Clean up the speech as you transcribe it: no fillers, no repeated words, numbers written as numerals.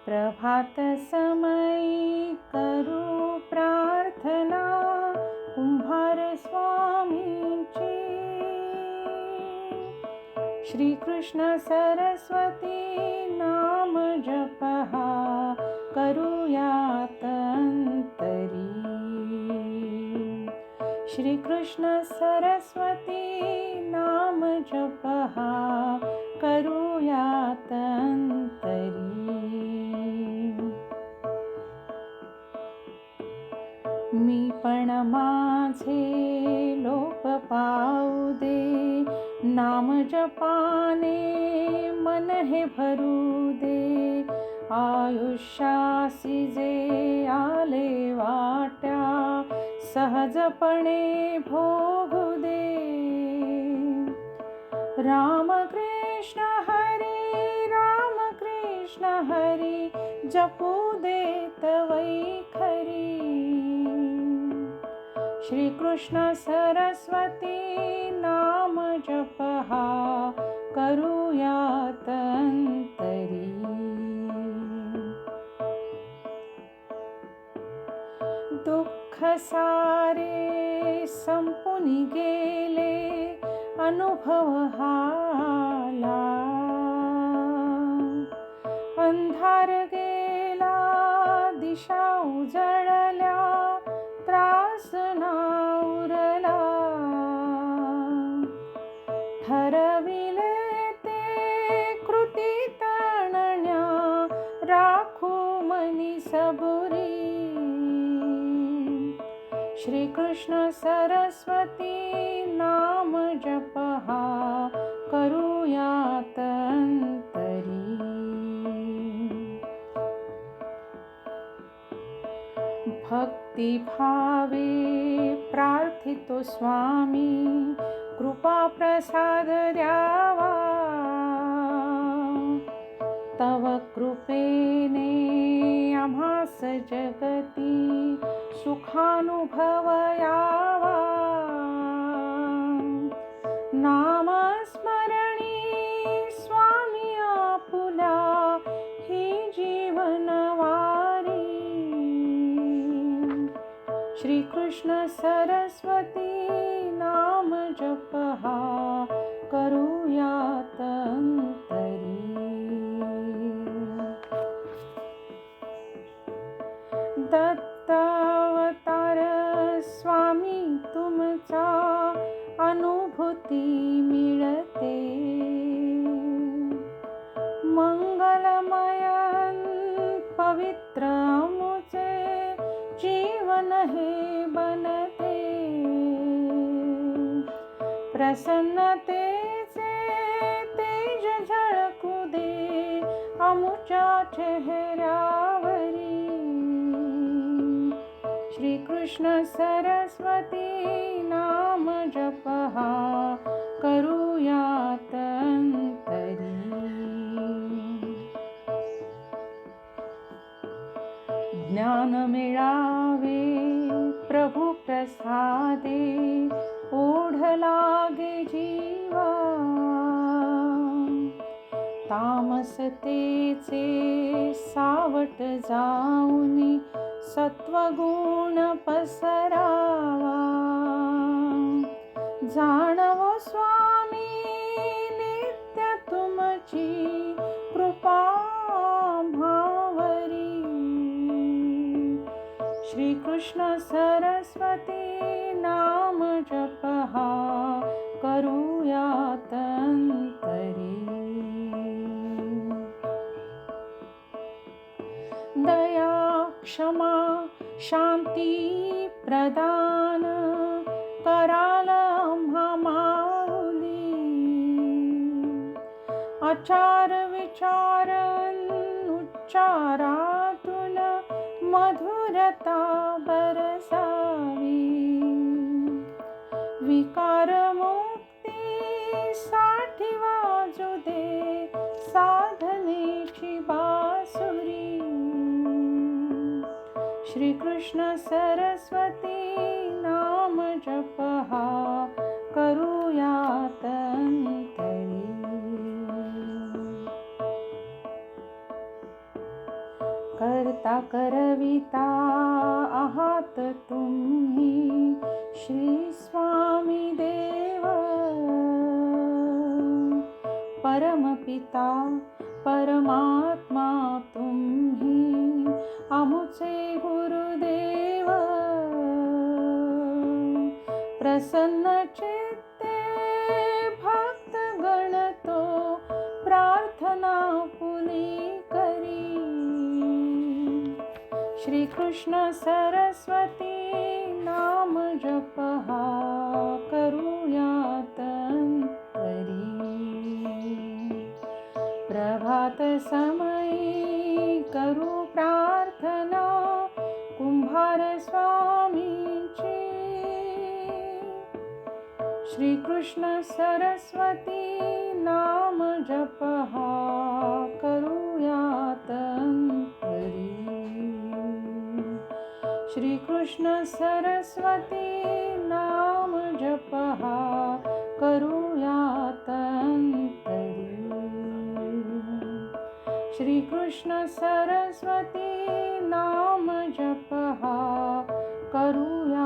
प्रभात समयी करू प्रार्थना कुंभार स्वामींची. श्री कृष्ण सरस्वती नाम जपहा करूयात अंतरी. श्री कृष्ण सरस्वती नाम जपहा करूयात अंतरी. मी पण माझे लोप पाऊ दे, नाम जपाने मन हे भरू दे. आयुष्यासी जे आले वाट्या, सहजपणे भोगू दे. राम कृष्ण हरी जपू देत वैखरी. श्री कृष्ण सरस्वती नाम जपहा करूयात अंतरी. दुःख सारे संपून गेले अनुभव हाला. अंधार गेला दिशा उजळल्या, त्रास ना उरला. ठरविले ते कृतीत आणण्या, राखू मनी सबुरी. श्री कृष्ण सरस्वती नाम जपहा करूयात अंतरी. भक्ती भावे प्रार्थितो स्वामी, कृपा प्रसाद द्यावा. तव कृपेने आम्हास जगती सुखानुभव यावा. नामस्मरणी स्वामी आपुला ही जीवन वारी. श्री कृष्ण सरस्वती नाम जपहा करूयात अंतरी. दत्तावतार स्वामी तुमचा अनुभूती मिळते. मंगलमयन पवित्र मुचे जीवन हे बनते. प्रसन्नतेचे तेज झळकू दे अमुच्या चेहऱ्यावरी. श्री कृष्ण सरस्वती नाम जपहा करूयात अंतरी. ज्ञान मिळावे प्रभु प्रसादे, ओढ लागे जीवा. तामसतेचे सावट जाऊनी सत्वगुण पसरावा. जाणवो स्वामी नित्य तुमची कृपा भावरी. श्री कृष्ण सरस्वती नाम जपहा करूयात अंतरी. दया क्षमा शांती प्रदान कराल आम्हा माऊली. आचार विचारन उच्चारातून मधुरता बरसावी. विकार मुक्ती साठी वाजू दे साधनेची बासुरी. श्री कृष्ण सरस्वती नाम जपहा करूयात अंतरी. करता करविता आहात तुम्ही श्री स्वामी देव. परमपिता परमात्मा तुम्ही आमुचे गुरुदेव. प्रसन्न चित्ते भक्त गणतो प्रार्थना पुनी करी. श्री कृष्ण सरस्वती नाम जपहा करूयात अंतरी. प्रभात समयी करू प्रार्थना कुंभार स्वामींची. श्री कृष्ण सरस्वती नाम जपहा करूयात अंतरी. श्री कृष्ण सरस्वती नाम जपहा करूयात अंतरी. श्री कृष्ण सरस्वती नाम जपहा करूया